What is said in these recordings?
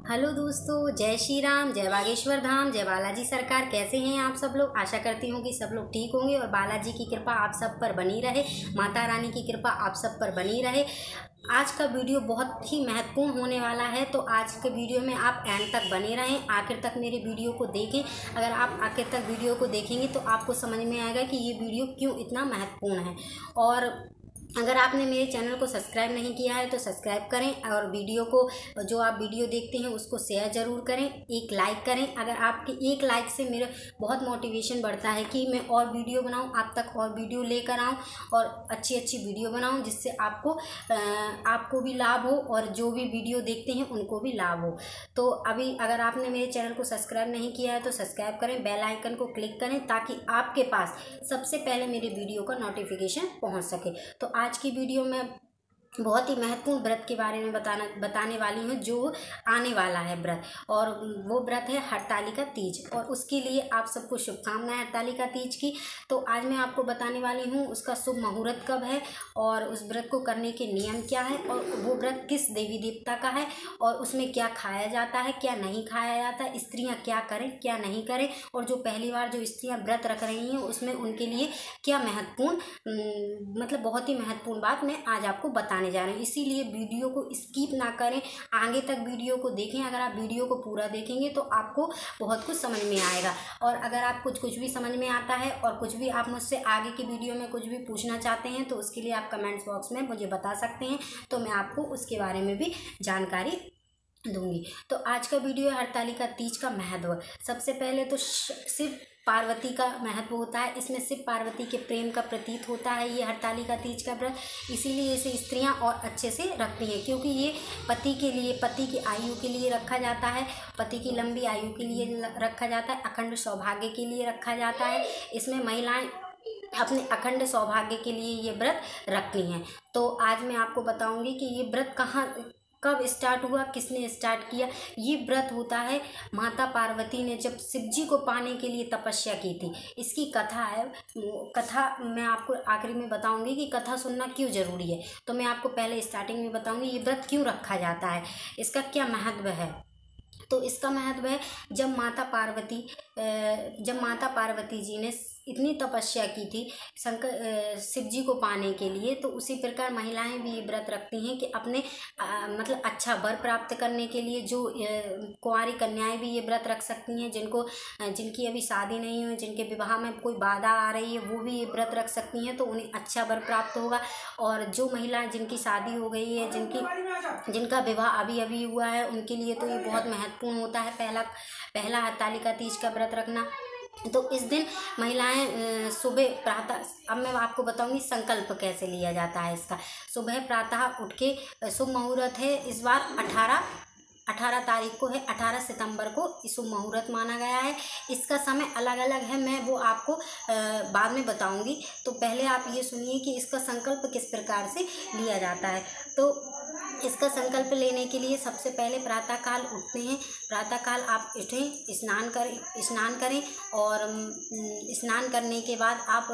Hello दोस्तों, जय श्री राम, जय बागेश्वर धाम, जय बालाजी सरकार। कैसे हैं आप सब लोग? आशा करती हूँ कि सब लोग ठीक होंगे और बालाजी की कृपा आप सब पर बनी रहे, माता रानी की कृपा आप सब पर बनी रहे। आज का वीडियो बहुत ही महत्वपूर्ण होने वाला है, तो आज के वीडियो में आप एंड तक बने रहें, आखिर तक मेरे वीडियो को देखें। अगर आप आखिर तक वीडियो को देखेंगे तो आपको समझ में आएगा कि ये वीडियो क्यों इतना महत्वपूर्ण है। और अगर आपने मेरे चैनल को सब्सक्राइब नहीं किया है तो सब्सक्राइब करें और वीडियो को, जो आप वीडियो देखते हैं उसको शेयर ज़रूर करें, एक लाइक करें। अगर आपके एक लाइक से मेरा बहुत मोटिवेशन बढ़ता है कि मैं और वीडियो बनाऊं, आप तक और वीडियो लेकर आऊं और अच्छी अच्छी वीडियो बनाऊं, जिससे आपको भी लाभ हो और जो भी वीडियो देखते हैं उनको भी लाभ हो। तो अभी अगर आपने मेरे चैनल को सब्सक्राइब नहीं किया है तो सब्सक्राइब करें, बेल आइकन को क्लिक करें ताकि आपके पास सबसे पहले मेरे वीडियो का नोटिफिकेशन पहुँच सके। तो आज की वीडियो में बहुत ही महत्वपूर्ण व्रत के बारे में बताने वाली हूँ जो आने वाला है व्रत, और वो व्रत है हरतालिका तीज। और उसके लिए आप सबको शुभकामनाएं हरतालिका तीज की। तो आज मैं आपको बताने वाली हूँ उसका शुभ मुहूर्त कब है और उस व्रत को करने के नियम क्या है और वो व्रत किस देवी देवता का है और उसमें क्या खाया जाता है, क्या नहीं खाया जाता है, स्त्रियाँ क्या करें क्या नहीं करें, और जो पहली बार जो स्त्रियाँ व्रत रख रही हैं उसमें उनके लिए क्या महत्वपूर्ण, मतलब बहुत ही महत्वपूर्ण बात मैं आज आपको बताने जा रहे हैं। इसीलिए वीडियो को स्किप ना करें, आगे तक वीडियो को देखें। अगर आप वीडियो को पूरा देखेंगे तो आपको बहुत कुछ समझ में आएगा। और अगर आप कुछ भी समझ में आता है और कुछ भी आप मुझसे आगे की वीडियो में कुछ भी पूछना चाहते हैं तो उसके लिए आप कमेंट्स बॉक्स में मुझे बता सकते हैं, तो मैं आपको उसके बारे में भी जानकारी दूंगी। तो आज का वीडियो है हरतालिका तीज का महत्व। सबसे पहले तो शिव पार्वती का महत्व होता है, इसमें शिव पार्वती के प्रेम का प्रतीक होता है ये हरतालिका तीज का व्रत। इसीलिए इसे स्त्रियां और अच्छे से रखती हैं, क्योंकि ये पति के लिए, पति की आयु के लिए रखा जाता है, पति की लंबी आयु के लिए रखा जाता है, अखंड सौभाग्य के लिए रखा जाता है। इसमें महिलाएं अपने अखंड सौभाग्य के लिए ये व्रत रखती हैं। तो आज मैं आपको बताऊंगी कि ये व्रत कब स्टार्ट हुआ, किसने स्टार्ट किया। ये व्रत होता है माता पार्वती ने जब शिव जी को पाने के लिए तपस्या की थी। इसकी कथा है, कथा मैं आपको आखिरी में बताऊंगी कि कथा सुनना क्यों ज़रूरी है। तो मैं आपको पहले स्टार्टिंग में बताऊंगी ये व्रत क्यों रखा जाता है, इसका क्या महत्व है। तो इसका महत्व है जब माता पार्वती जी ने इतनी तपस्या की थी शिव जी को पाने के लिए, तो उसी प्रकार महिलाएं भी ये व्रत रखती हैं कि अपने मतलब अच्छा वर प्राप्त करने के लिए। जो कुंवारी कन्याएं भी ये व्रत रख सकती हैं, जिनकी अभी शादी नहीं हुई, जिनके विवाह में कोई बाधा आ रही है, वो भी ये व्रत रख सकती हैं, तो उन्हें अच्छा वर प्राप्त होगा। और जो महिलाएं जिनकी शादी हो गई है, जिनका विवाह अभी हुआ है, उनके लिए तो ये बहुत महत्वपूर्ण होता है पहला हरतालिका तीज का व्रत रखना। तो इस दिन महिलाएं सुबह प्रातः, अब मैं आपको बताऊंगी संकल्प कैसे लिया जाता है इसका। सुबह प्रातः उठ के शुभ मुहूर्त है इस बार 18 तारीख को है, 18 सितंबर को शुभ मुहूर्त माना गया है। इसका समय अलग अलग है, मैं वो आपको बाद में बताऊंगी। तो पहले आप ये सुनिए कि इसका संकल्प किस प्रकार से लिया जाता है। तो इसका संकल्प लेने के लिए सबसे पहले प्रातःकाल उठते हैं। प्रातःकाल आप उठें, स्नान करें और स्नान करने के बाद आप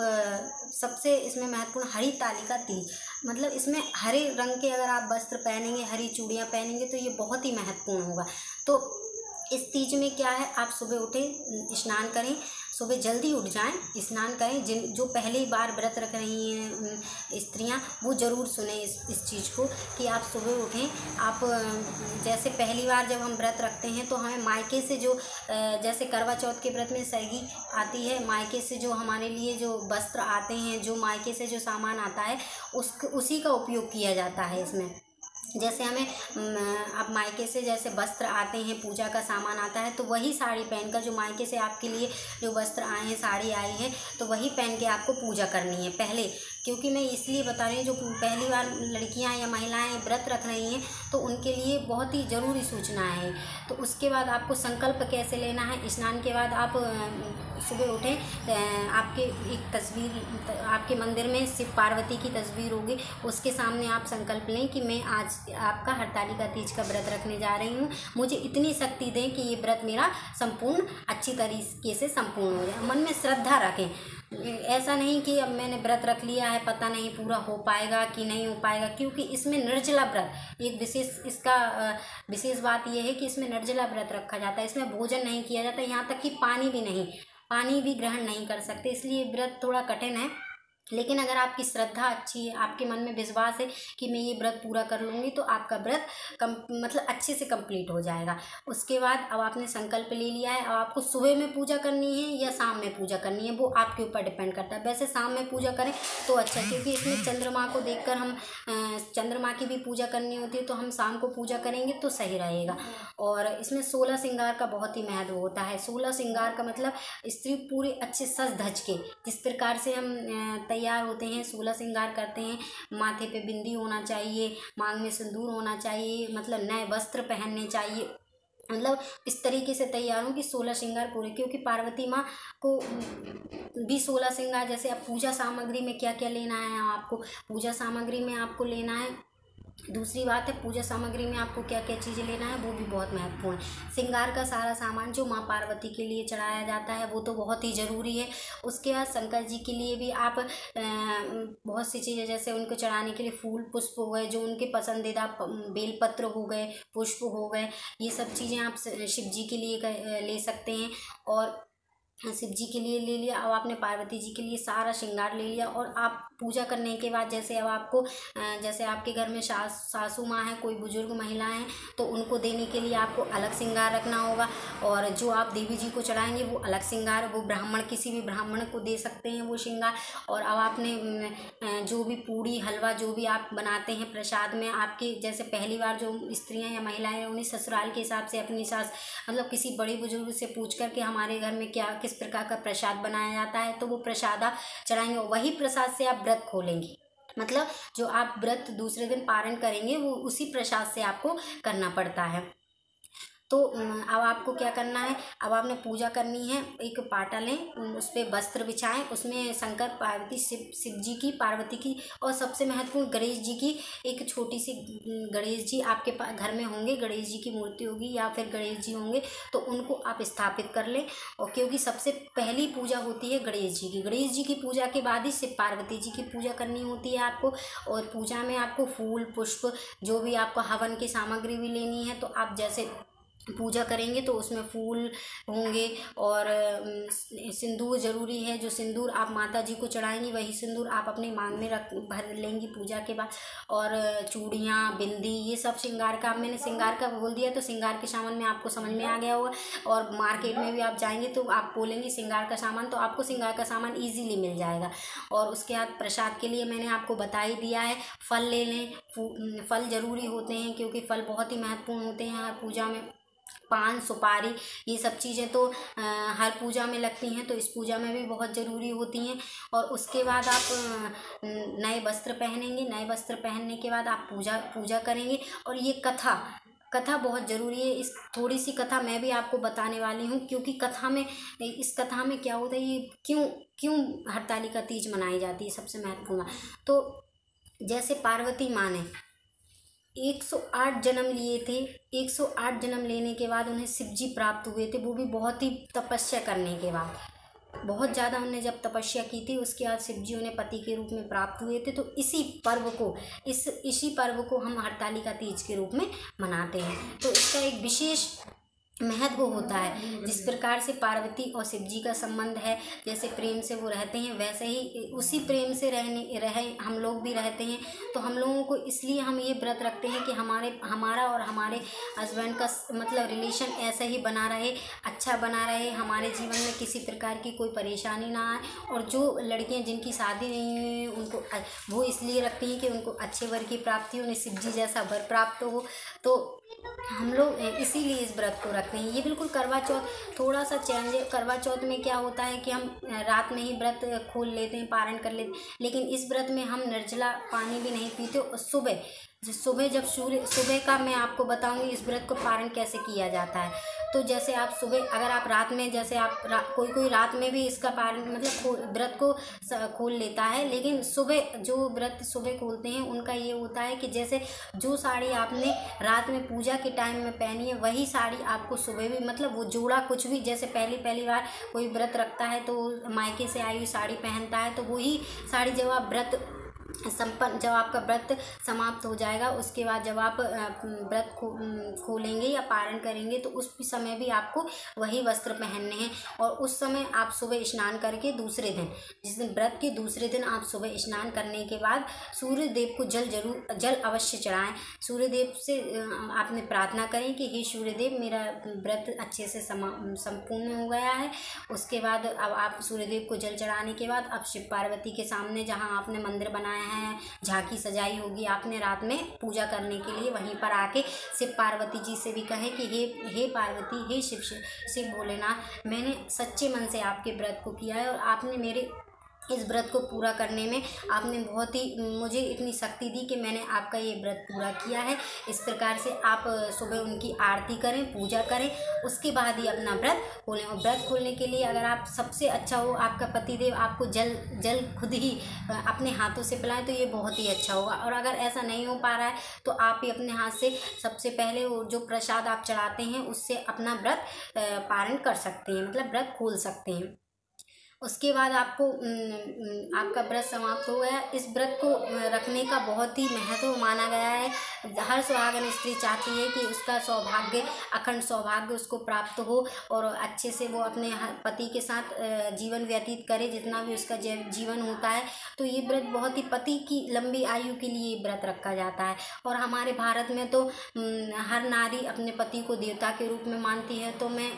सबसे इसमें महत्वपूर्ण हरतालिका तीज, मतलब इसमें हरे रंग के अगर आप वस्त्र पहनेंगे, हरी चूड़ियाँ पहनेंगे तो ये बहुत ही महत्वपूर्ण होगा। तो इस तीज में क्या है, आप सुबह उठें, स्नान करें, सुबह जल्दी उठ जाएं, स्नान करें। जो पहली बार व्रत रख रही हैं स्त्रियां, वो ज़रूर सुने इस चीज़ को कि आप सुबह उठें। आप जैसे पहली बार जब हम व्रत रखते हैं तो हमें मायके से जो जैसे करवा चौथ के व्रत में सरगी आती है, मायके से जो हमारे लिए जो वस्त्र आते हैं, जो मायके से जो सामान आता है उसी का उपयोग किया जाता है इसमें। जैसे हमें अब मायके से जैसे वस्त्र आते हैं, पूजा का सामान आता है, तो वही साड़ी पहनकर, जो मायके से आपके लिए जो वस्त्र आए हैं, साड़ी आई है, तो वही पहन के आपको पूजा करनी है पहले। क्योंकि मैं इसलिए बता रही हूँ, जो पहली बार लड़कियाँ या महिलाएं व्रत रख रही हैं तो उनके लिए बहुत ही ज़रूरी सूचना है। तो उसके बाद आपको संकल्प कैसे लेना है। स्नान के बाद आप सुबह उठें, आपके एक तस्वीर, आपके मंदिर में शिव पार्वती की तस्वीर होगी, उसके सामने आप संकल्प लें कि मैं आज आपका हरतालिका तीज का व्रत रखने जा रही हूँ, मुझे इतनी शक्ति दें कि ये व्रत मेरा संपूर्ण अच्छी तरीके से संपूर्ण हो जाए। मन में श्रद्धा रखें, ऐसा नहीं कि अब मैंने व्रत रख लिया है, पता नहीं पूरा हो पाएगा कि नहीं हो पाएगा, क्योंकि इसमें निर्जला व्रत एक विशेष, इसका विशेष बात यह है कि इसमें निर्जला व्रत रखा जाता है। इसमें भोजन नहीं किया जाता, यहाँ तक कि पानी भी ग्रहण नहीं कर सकते, इसलिए व्रत थोड़ा कठिन है। लेकिन अगर आपकी श्रद्धा अच्छी है, आपके मन में विश्वास है कि मैं ये व्रत पूरा कर लूँगी, तो आपका व्रत मतलब अच्छे से कंप्लीट हो जाएगा। उसके बाद अब आपने संकल्प ले लिया है, अब आपको सुबह में पूजा करनी है या शाम में पूजा करनी है, वो आपके ऊपर डिपेंड करता है। वैसे शाम में पूजा करें तो अच्छा है, क्योंकि इसमें चंद्रमा को देखकर हम चंद्रमा की भी पूजा करनी होती है, तो हम शाम को पूजा करेंगे तो सही रहेगा। और इसमें 16 श्रृंगार का बहुत ही महत्व होता है। 16 श्रृंगार का मतलब स्त्री पूरे अच्छे सज धज के, जिस प्रकार से हम तैयार होते हैं, 16 श्रृंगार करते हैं, माथे पे बिंदी होना चाहिए, मांग में सिंदूर होना चाहिए, मतलब नए वस्त्र पहनने चाहिए, मतलब इस तरीके से तैयार हों कि 16 श्रृंगार पूरे। क्योंकि पार्वती माँ को भी 16 श्रृंगार, जैसे अब पूजा सामग्री में क्या क्या लेना है आपको, पूजा सामग्री में आपको लेना है, दूसरी बात है पूजा सामग्री में आपको क्या क्या चीज़ें लेना है, वो भी बहुत महत्वपूर्ण है। श्रृंगार का सारा सामान जो माँ पार्वती के लिए चढ़ाया जाता है वो तो बहुत ही ज़रूरी है। उसके बाद शंकर जी के लिए भी आप बहुत सी चीज़ें, जैसे उनको चढ़ाने के लिए फूल पुष्प हो गए, जो उनके पसंदीदा बेलपत्र हो गए, पुष्प हो गए, ये सब चीज़ें आप शिव जी के लिए ले सकते हैं। और शिव जी के लिए ले लिया, अब आपने पार्वती जी के लिए सारा श्रृंगार ले लिया। और आप पूजा करने के बाद, जैसे अब आपको जैसे आपके घर में सासू माँ है, कोई बुजुर्ग महिलाएं हैं, तो उनको देने के लिए आपको अलग श्रृंगार रखना होगा। और जो आप देवी जी को चढ़ाएंगे वो अलग श्रृंगार, वो ब्राह्मण, किसी भी ब्राह्मण को दे सकते हैं वो श्रृंगार। और अब आपने जो भी पूड़ी हलवा जो भी आप बनाते हैं प्रसाद में, आपकी जैसे पहली बार जो स्त्रियाँ या महिलाएँ हैं, उन्हें ससुराल के हिसाब से अपनी सास मतलब किसी बड़े बुजुर्ग से पूछ कर के हमारे घर में क्या किस प्रकार का प्रसाद बनाया जाता है, तो वो प्रसाद आप चढ़ाएंगे, वही प्रसाद से आप व्रत खोलेंगे। मतलब जो आप व्रत दूसरे दिन पारण करेंगे वो उसी प्रसाद से आपको करना पड़ता है। तो अब आपको क्या करना है, अब आपने पूजा करनी है, एक पाटा लें, उस पर वस्त्र बिछाएं, उसमें शंकर पार्वती शिव जी की, पार्वती की, और सबसे महत्वपूर्ण गणेश जी की एक छोटी सी, गणेश जी आपके घर में होंगे, गणेश जी की मूर्ति होगी या फिर गणेश जी होंगे, तो उनको आप स्थापित कर लें। और क्योंकि सबसे पहली पूजा होती है गणेश जी की, गणेश जी की पूजा के बाद ही शिव पार्वती जी की पूजा करनी होती है आपको। और पूजा में आपको फूल पुष्प, जो भी आपको हवन की सामग्री भी लेनी है, तो आप जैसे पूजा करेंगे तो उसमें फूल होंगे और सिंदूर ज़रूरी है। जो सिंदूर आप माता जी को चढ़ाएंगी वही सिंदूर आप अपनी मांग में भर लेंगी पूजा के बाद। और चूड़ियाँ, बिंदी, ये सब श्रृंगार का, मैंने श्रृंगार का बोल दिया तो श्रृंगार के सामान में आपको समझ में आ गया होगा। और मार्केट में भी आप जाएंगे तो आप बोलेंगे श्रृंगार का सामान, तो आपको श्रृंगार का सामान ईजीली मिल जाएगा। और उसके बाद प्रसाद के लिए मैंने आपको बता ही दिया है, फल ले लें, फल ज़रूरी होते हैं क्योंकि फल बहुत ही महत्वपूर्ण होते हैं हर पूजा में। पान, सुपारी, ये सब चीज़ें तो हर पूजा में लगती हैं, तो इस पूजा में भी बहुत ज़रूरी होती हैं। और उसके बाद आप नए वस्त्र पहनेंगे, नए वस्त्र पहनने के बाद आप पूजा करेंगे। और ये कथा बहुत ज़रूरी है। इस थोड़ी सी कथा मैं भी आपको बताने वाली हूँ, क्योंकि इस कथा में क्या होता है, ये क्यों हरतालिका तीज मनाई जाती है, सबसे महत्वपूर्ण। तो जैसे पार्वती माँ ने 108 जन्म लिए थे, 108 जन्म लेने के बाद उन्हें शिव जी प्राप्त हुए थे, वो भी बहुत ही तपस्या करने के बाद। बहुत ज़्यादा उन्होंने जब तपस्या की थी, उसके बाद शिव जी उन्हें पति के रूप में प्राप्त हुए थे। तो इसी पर्व को हम हरतालिका तीज के रूप में मनाते हैं। तो इसका एक विशेष महत्व होता है। जिस प्रकार से पार्वती और शिव जी का संबंध है, जैसे प्रेम से वो रहते हैं, वैसे ही उसी प्रेम से रहे हम लोग भी रहते हैं। तो हम लोगों को इसलिए हम ये व्रत रखते हैं कि हमारा और हमारे हस्बैंड का मतलब रिलेशन ऐसा ही बना रहे, अच्छा बना रहे, हमारे जीवन में किसी प्रकार की कोई परेशानी ना आए। और जो लड़कियां जिनकी शादी नहीं हुई उनको वो इसलिए रखती हैं कि उनको अच्छे वर की प्राप्ति हो, उन्हें शिव जी जैसा वर प्राप्त हो। तो हम लोग इसीलिए इस व्रत को रखते हैं। ये बिल्कुल करवा चौथ थोड़ा सा चेंज है। करवा चौथ में क्या होता है कि हम रात में ही व्रत खोल लेते हैं, पारण कर लेते हैं, लेकिन इस व्रत में हम निर्जला पानी भी नहीं पीते। और सुबह जब सुबह का मैं आपको बताऊंगी इस व्रत को पारण कैसे किया जाता है। तो जैसे आप सुबह अगर आप रात में जैसे आप कोई रात में भी इसका पारण मतलब व्रत को खोल लेता है, लेकिन सुबह जो व्रत सुबह खोलते हैं उनका ये होता है कि जैसे जो साड़ी आपने रात में पूजा के टाइम में पहनी है वही साड़ी आपको सुबह भी मतलब वो जोड़ा कुछ भी जैसे पहली बार कोई व्रत रखता है तो मायके से आई हुई साड़ी पहनता है, तो वही साड़ी जब आप जब आपका व्रत समाप्त हो जाएगा उसके बाद जब आप व्रत खोलेंगे या पारण करेंगे तो उस समय भी आपको वही वस्त्र पहनने हैं। और उस समय आप सुबह स्नान करके दूसरे दिन जिस दिन व्रत के दूसरे दिन आप सुबह स्नान करने के बाद सूर्य देव को जल अवश्य चढ़ाएं। सूर्य देव से आपने प्रार्थना करें कि हे सूर्य देव मेरा व्रत अच्छे से संपूर्ण हो गया है। उसके बाद अब आप सूर्य देव को जल चढ़ाने के बाद अब शिव पार्वती के सामने जहाँ आपने मंदिर बनाया है, झांकी सजाई होगी आपने रात में पूजा करने के लिए, वहीं पर आके शिव पार्वती जी से भी कहे कि हे पार्वती, हे शिव भोलेनाथ, मैंने सच्चे मन से आपके व्रत को किया है और आपने मेरे इस व्रत को पूरा करने में आपने बहुत ही मुझे इतनी शक्ति दी कि मैंने आपका ये व्रत पूरा किया है। इस प्रकार से आप सुबह उनकी आरती करें, पूजा करें, उसके बाद ही अपना व्रत खोलें। और व्रत खोलने के लिए अगर आप सबसे अच्छा हो आपका पतिदेव आपको जल खुद ही अपने हाथों से पिलाएं तो ये बहुत ही अच्छा होगा। और अगर ऐसा नहीं हो पा रहा है तो आप ही अपने हाथ से सबसे पहले वो जो प्रसाद आप चढ़ाते हैं उससे अपना व्रत पारण कर सकते हैं, मतलब व्रत खोल सकते हैं। उसके बाद आपको आपका व्रत समाप्त हो गया। इस व्रत को रखने का बहुत ही महत्व माना गया है। हर सुहागन स्त्री चाहती है कि उसका सौभाग्य, अखंड सौभाग्य उसको प्राप्त हो और अच्छे से वो अपने पति के साथ जीवन व्यतीत करे, जितना भी उसका जीवन होता है। तो ये व्रत बहुत ही पति की लंबी आयु के लिए व्रत रखा जाता है। और हमारे भारत में तो हर नारी अपने पति को देवता के रूप में मानती है। तो मैं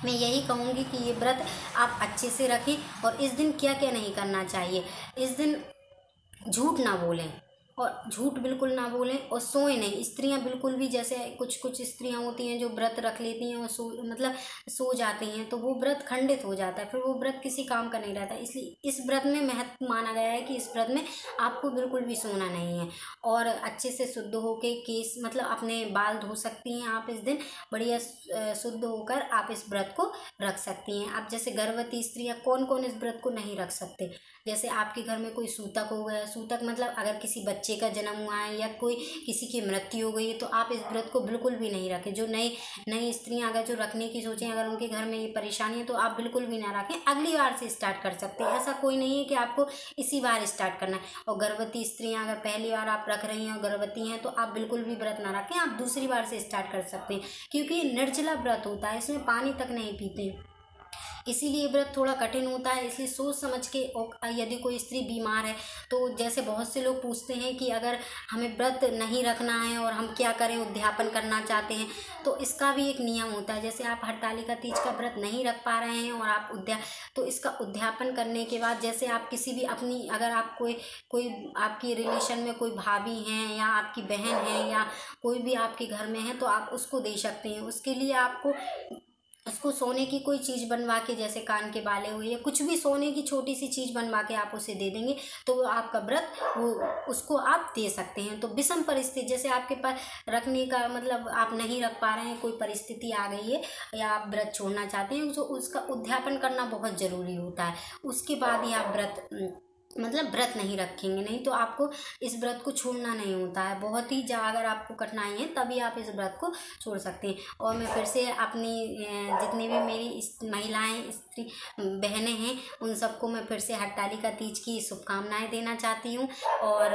यही कहूँगी कि ये व्रत आप अच्छे से रखें। और इस दिन क्या क्या नहीं करना चाहिए, इस दिन झूठ ना बोलें और झूठ बिल्कुल ना बोलें और सोएं नहीं। स्त्रियां बिल्कुल भी, जैसे कुछ स्त्रियां होती हैं जो व्रत रख लेती हैं और सो जाती हैं तो वो व्रत खंडित हो जाता है, फिर वो व्रत किसी काम का नहीं रहता। इसलिए इस व्रत में महत्व माना गया है कि इस व्रत में आपको बिल्कुल भी सोना नहीं है और अच्छे से शुद्ध होके केस मतलब अपने बाल धो सकती हैं आप। इस दिन बढ़िया शुद्ध होकर आप इस व्रत को रख सकती हैं। आप जैसे गर्भवती स्त्रियाँ कौन इस व्रत को नहीं रख सकते, जैसे आपके घर में कोई सूतक हो गया, सूतक मतलब अगर किसी बच्चे का जन्म हुआ है या कोई किसी की मृत्यु हो गई है तो आप इस व्रत को बिल्कुल भी नहीं रखें। जो नई स्त्रियां अगर जो रखने की सोचें, अगर उनके घर में ये परेशानी है तो आप बिल्कुल भी ना रखें, अगली बार से स्टार्ट कर सकते हैं। ऐसा कोई नहीं है कि आपको इसी बार स्टार्ट करना है। और गर्भवती स्त्रियां अगर पहली बार आप रख रही हैं और गर्भवती हैं तो आप बिल्कुल भी व्रत ना रखें, आप दूसरी बार से स्टार्ट कर सकते हैं, क्योंकि ये निर्जला व्रत होता है, इसमें पानी तक नहीं पीते, इसीलिए व्रत थोड़ा कठिन होता है। इसलिए सोच समझ के, यदि कोई स्त्री बीमार है तो जैसे बहुत से लोग पूछते हैं कि अगर हमें व्रत नहीं रखना है और हम क्या करें, उद्यापन करना चाहते हैं, तो इसका भी एक नियम होता है। जैसे आप हरतालिका तीज का व्रत नहीं रख पा रहे हैं और आप तो इसका उद्यापन करने के बाद जैसे आप किसी भी अपनी, अगर आप कोई आपकी रिलेशन में कोई भाभी हैं या आपकी बहन है या कोई भी आपके घर में है तो आप उसको दे सकते हैं। उसके लिए आपको उसको सोने की कोई चीज़ बनवा के, जैसे कान के बाले हुए या कुछ भी सोने की छोटी सी चीज़ बनवा के आप उसे दे देंगे तो वो आपका व्रत वो उसको आप दे सकते हैं। तो विषम परिस्थिति, जैसे आपके पास रखने का मतलब आप नहीं रख पा रहे हैं, कोई परिस्थिति आ गई है या आप व्रत छोड़ना चाहते हैं तो उसका उद्यापन करना बहुत ज़रूरी होता है। उसके बाद ही आप व्रत नहीं रखेंगे, नहीं तो आपको इस व्रत को छोड़ना नहीं होता है। बहुत ही अगर आपको कठिनाई है तभी आप इस व्रत को छोड़ सकते हैं। और मैं फिर से अपनी जितनी भी मेरी महिलाएं स्त्री बहनें हैं उन सबको मैं फिर से हरतालिका तीज की शुभकामनाएं देना चाहती हूँ। और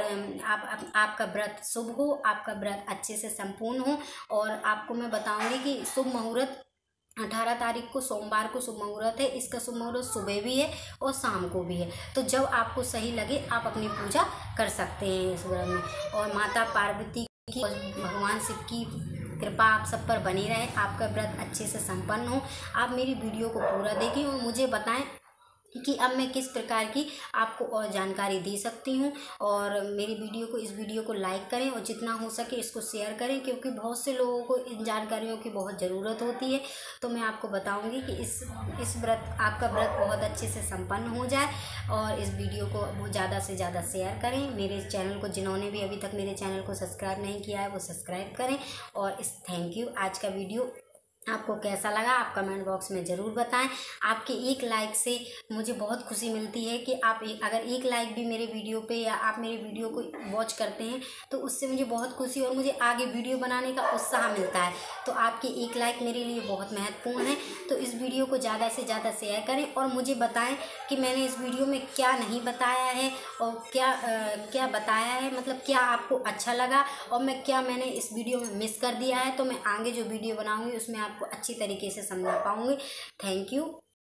आपका व्रत शुभ हो, आपका व्रत अच्छे से संपूर्ण हो। और आपको मैं बताऊँगी कि शुभ मुहूर्त 18 तारीख को सोमवार को शुभ मुहूर्त है। इसका शुभ मुहूर्त सुबह भी है और शाम को भी है, तो जब आपको सही लगे आप अपनी पूजा कर सकते हैं इस व्रत में। और माता पार्वती की और भगवान शिव की कृपा आप सब पर बनी रहे, आपका व्रत अच्छे से संपन्न हो। आप मेरी वीडियो को पूरा देखें और मुझे बताएं कि अब मैं किस प्रकार की आपको और जानकारी दे सकती हूँ। और मेरी इस वीडियो को लाइक करें और जितना हो सके इसको शेयर करें, क्योंकि बहुत से लोगों को इन जानकारियों की बहुत ज़रूरत होती है। तो मैं आपको बताऊँगी कि इस आपका व्रत बहुत अच्छे से संपन्न हो जाए। और इस वीडियो को बहुत ज़्यादा से ज़्यादा शेयर करें। मेरे चैनल को जिन्होंने भी अभी तक मेरे चैनल को सब्सक्राइब नहीं किया है वो सब्सक्राइब करें। और थैंक यू। आज का वीडियो आपको कैसा लगा आप कमेंट बॉक्स में ज़रूर बताएं। आपके एक लाइक से मुझे बहुत खुशी मिलती है कि आप अगर एक लाइक भी मेरे वीडियो पे या आप मेरे वीडियो को वॉच करते हैं तो उससे मुझे बहुत खुशी और मुझे आगे वीडियो बनाने का उत्साह मिलता है। तो आपकी एक लाइक मेरे लिए बहुत महत्वपूर्ण है। तो इस वीडियो को ज़्यादा से ज़्यादा शेयर करें और मुझे बताएँ कि मैंने इस वीडियो में क्या नहीं बताया है और क्या बताया है, मतलब क्या आपको अच्छा लगा और मैंने इस वीडियो में मिस कर दिया है। तो मैं आगे जो वीडियो बनाऊंगी उसमें आपको अच्छी तरीके से समझा पाऊंगी। Thank you.